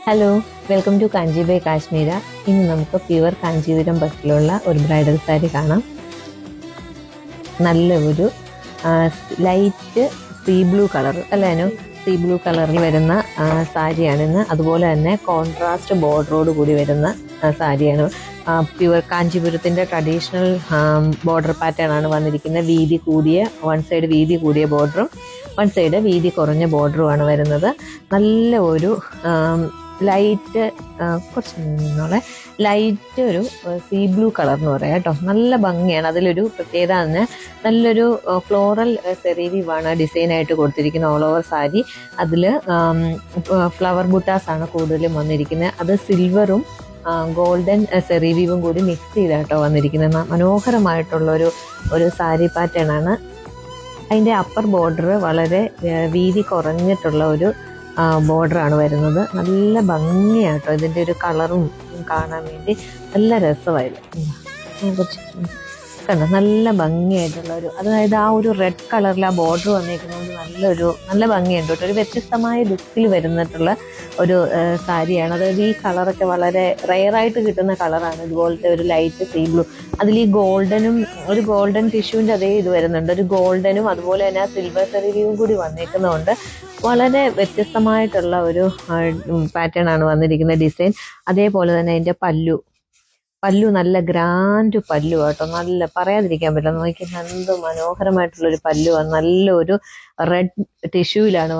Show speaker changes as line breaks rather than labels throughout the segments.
Hello, welcome to Kanchi by Kashmira. ഇന്ന് നമുക്ക് pure Kanchipuram പട്ടിലുള്ള ഒരു ബ്രൈഡൽ സാരി കാണാം. നല്ല ഒരു ലൈറ്റ് സീ ബ്ലൂ കളർ അല്ലേനു സീ ബ്ലൂ കളറിൽ വരുന്ന സാരിയാണിന്ന്. അതുപോലെ തന്നെ കോൺട്രാസ്റ്റ് ബോർഡറോട് കൂടി വരുന്ന സാരിയാണ്. പ്യുവർ കാഞ്ചീപുരത്തിൻ്റെ ട്രഡീഷണൽ ബോർഡർ പാറ്റേൺ ആണ് വന്നിരിക്കുന്നത്. വീതി കൂടിയ വൺ സൈഡ് വീതി കൂടിയ ബോർഡറും വൺ സൈഡ് വീതി കുറഞ്ഞ ബോർഡറുമാണ് വരുന്നത്. നല്ല ഒരു ലൈറ്റ് കുറച്ച് നിന്നോളെ ലൈറ്റ് ഒരു സീ ബ്ലൂ കളർ എന്ന് പറയാം കേട്ടോ. നല്ല ഭംഗിയാണ്. അതിലൊരു പ്രത്യേകത തന്നെ നല്ലൊരു ഫ്ലോറൽ സെറീവീവാണ് ഡിസൈനായിട്ട് കൊടുത്തിരിക്കുന്നത് ഓൾ ഓവർ സാരി. അതിൽ ഫ്ലവർ ബുട്ടാസ് ആണ് കൂടുതലും വന്നിരിക്കുന്നത്. അത് സിൽവറും ഗോൾഡൻ സെറീവീവും കൂടി മിക്സ് ചെയ്താട്ടോ വന്നിരിക്കുന്നത്. മനോഹരമായിട്ടുള്ള ഒരു സാരി പാറ്റേൺ ആണ്. അതിൻ്റെ അപ്പർ ബോർഡർ വളരെ വീതി കുറഞ്ഞിട്ടുള്ള ഒരു ബോർഡറാണ് വരുന്നത്. നല്ല ഭംഗിയാട്ടോ. ഇതിൻ്റെ ഒരു കളറും കാണാൻ വേണ്ടി നല്ല രസമായിരുന്നു. കുറച്ച് കണ്ടോ, നല്ല ഭംഗിയായിട്ടുള്ള അതായത് ആ ഒരു റെഡ് കളറിൽ ആ ബോർഡർ വന്നേക്കുന്നത് നല്ല ഭംഗിയുണ്ട് കേട്ടോ. ഒരു വ്യത്യസ്തമായ ലുക്കിൽ വരുന്നിട്ടുള്ള ഒരു സാരിയാണ്. അതായത് ഈ കളറൊക്കെ വളരെ റെയറായിട്ട് കിട്ടുന്ന കളറാണ്. ഇതുപോലത്തെ ഒരു ലൈറ്റ് സീ ബ്ലൂ. അതിൽ ഈ ഗോൾഡനും ഒരു ഗോൾഡൻ ടിഷ്യൂവിൻ്റെ അതേ ഇത് വരുന്നുണ്ട്. ഒരു ഗോൾഡനും അതുപോലെ തന്നെ ആ സിൽവർ സെറിയും കൂടി വന്നേക്കുന്നതുകൊണ്ട് വളരെ വ്യത്യസ്തമായിട്ടുള്ള ഒരു പാറ്റേൺ ആണ് വന്നിരിക്കുന്ന ഡിസൈൻ. അതേപോലെ തന്നെ അതിൻ്റെ പല്ലു നല്ല ഗ്രാൻഡ് പല്ലു കേട്ടോ. നല്ല പറയാതിരിക്കാൻ പറ്റില്ല. നോക്കി എന്ത് മനോഹരമായിട്ടുള്ളൊരു പല്ലുവാണ്. നല്ലൊരു റെഡ് ടിഷ്യൂവിലാണ്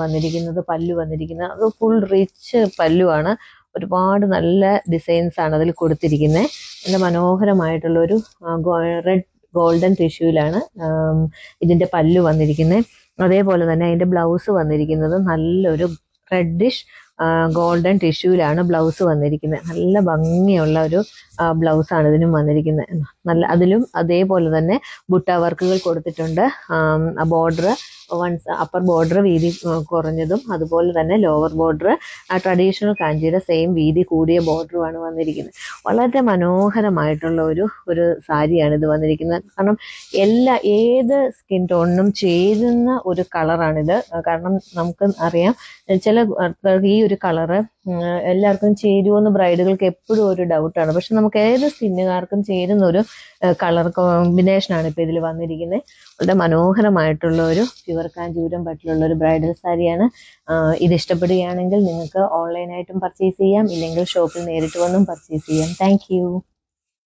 പല്ലു വന്നിരിക്കുന്നത്. അത് ഫുൾ റിച്ച് പല്ലുവാണ്. ഒരുപാട് നല്ല ഡിസൈൻസ് ആണ് അതിൽ കൊടുത്തിരിക്കുന്നത്. നല്ല മനോഹരമായിട്ടുള്ളൊരു റെഡ് ഗോൾഡൻ ടിഷ്യൂവിലാണ് ഇതിൻ്റെ പല്ലു വന്നിരിക്കുന്നത്. അതേപോലെ തന്നെ അതിൻ്റെ ബ്ലൗസ് വന്നിരിക്കുന്നത് നല്ലൊരു റെഡിഷ് ഗോൾഡൻ ടിഷ്യൂവിലാണ് ബ്ലൗസ് വന്നിരിക്കുന്നത്. നല്ല ഭംഗിയുള്ള ഒരു ബ്ലൗസാണ് ഇതിനും വന്നിരിക്കുന്നത്. അതിലും അതേപോലെ തന്നെ ബുട്ട വർക്കുകൾ കൊടുത്തിട്ടുണ്ട്. ആ ബോർഡർ അപ്പർ ബോർഡർ വീതി കുറഞ്ഞതും അതുപോലെ തന്നെ ലോവർ ബോർഡർ ട്രഡീഷണൽ കാഞ്ചിയുടെ സെയിം വീതി കൂടിയ ബോർഡറുമാണ് വന്നിരിക്കുന്നത്. വളരെ മനോഹരമായിട്ടുള്ള ഒരു സാരിയാണ് ഇത് വന്നിരിക്കുന്നത്. കാരണം ഏത് സ്കിൻ ടോണിനും ചേരുന്ന ഒരു കളറാണിത്. കാരണം നമുക്ക് അറിയാം ചില ഈ ഒരു കളറ് എല്ലാവർക്കും ചേരുമെന്ന് ബ്രൈഡുകൾക്ക് എപ്പോഴും ഒരു ഡൗട്ടാണ്. പക്ഷെ നമുക്ക് ഏത് സ്കിന്നുകാർക്കും ചേരുന്ന ഒരു കളർ കോമ്പിനേഷനാണ് ഇപ്പോൾ ഇതിൽ വന്നിരിക്കുന്നത്. വളരെ മനോഹരമായിട്ടുള്ള ഒരു പ്യുവർ കാഞ്ചീപുരം പട്ടിലുള്ള ഒരു ബ്രൈഡൽ സാരിയാണ്. ഇത് ഇഷ്ടപ്പെടുകയാണെങ്കിൽ നിങ്ങൾക്ക് ഓൺലൈനായിട്ടും പർച്ചേസ് ചെയ്യാം, ഇല്ലെങ്കിൽ ഷോപ്പിൽ നേരിട്ട് വന്നും പർച്ചേസ് ചെയ്യാം. താങ്ക്